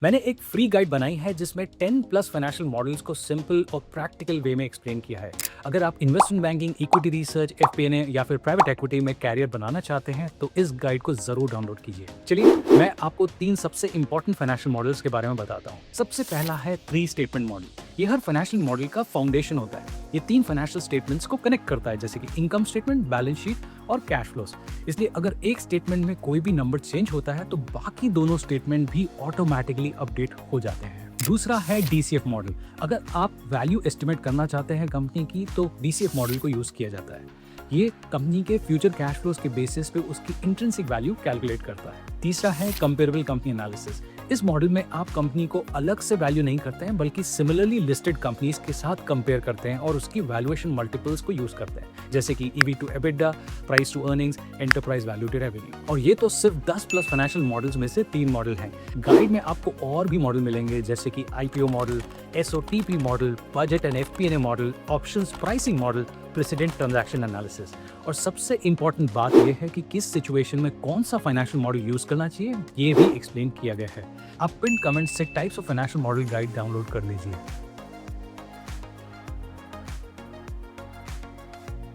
मैंने एक free guide बनाई है जिसमें 10 प्लस फाइनेंशियल मॉडल्स को सिंपल और प्रैक्टिकल वे में एक्सप्लेन किया है। अगर आप investment banking, equity research, FP&A या फिर प्राइवेट इक्विटी में कैरियर बनाना चाहते हैं तो इस गाइड को जरूर डाउनलोड कीजिए। चलिए मैं आपको 3 सबसे इंपॉर्टेंट फाइनेंशियल मॉडल्स के बारे में बताता हूँ। सबसे पहला है 3 स्टेटमेंट मॉडल। ये हर फाइनेंशियल मॉडल का फाउंडेशन होता है। ये 3 फाइनेंशियल स्टेटमेंट्स को कनेक्ट करता है, जैसे कि इनकम स्टेटमेंट, बैलेंस शीट और कैश फ्लोस। इसलिए अगर एक स्टेटमेंट में कोई भी नंबर चेंज होता है तो बाकी दोनों स्टेटमेंट भी ऑटोमेटिकली अपडेट हो जाते हैं। दूसरा है डीसीएफ मॉडल। अगर आप वैल्यू एस्टिमेट करना चाहते हैं कंपनी की तो डीसीएफ मॉडल को यूज किया जाता है। ये कंपनी के फ्यूचर कैश फ्लोज के बेसिस पे उसकी इंट्रिंसिक वैल्यू कैलकुलेट करता है। तीसरा है कंपेरेबल कंपनी एनालिसिस। इस मॉडल में आप कंपनी को अलग से वैल्यू नहीं करते हैं बल्कि सिमिलरली लिस्टेड कंपनीज के साथ कंपेयर करते हैं और उसकी वैल्यूएशन मल्टीपल्स को यूज करते हैं, जैसे कि EV to EBITDA, price to earnings, enterprise value to revenue. और ये तो सिर्फ 10 प्लस फाइनेंशियल मॉडल्स में से 3 मॉडल हैं। गाइड में आपको और भी मॉडल मिलेंगे, जैसे कि IPO model, SOTP model, budget and FPNA model, options pricing model, precedent transaction analysis. और सबसे इंपॉर्टेंट बात यह है कि किस सिचुएशन में कौन सा फाइनेंशियल मॉडल यूज करना चाहिए, ये भी एक्सप्लेन किया गया है। आप पिन कमेंट से types of financial model guide download कर लीजिए।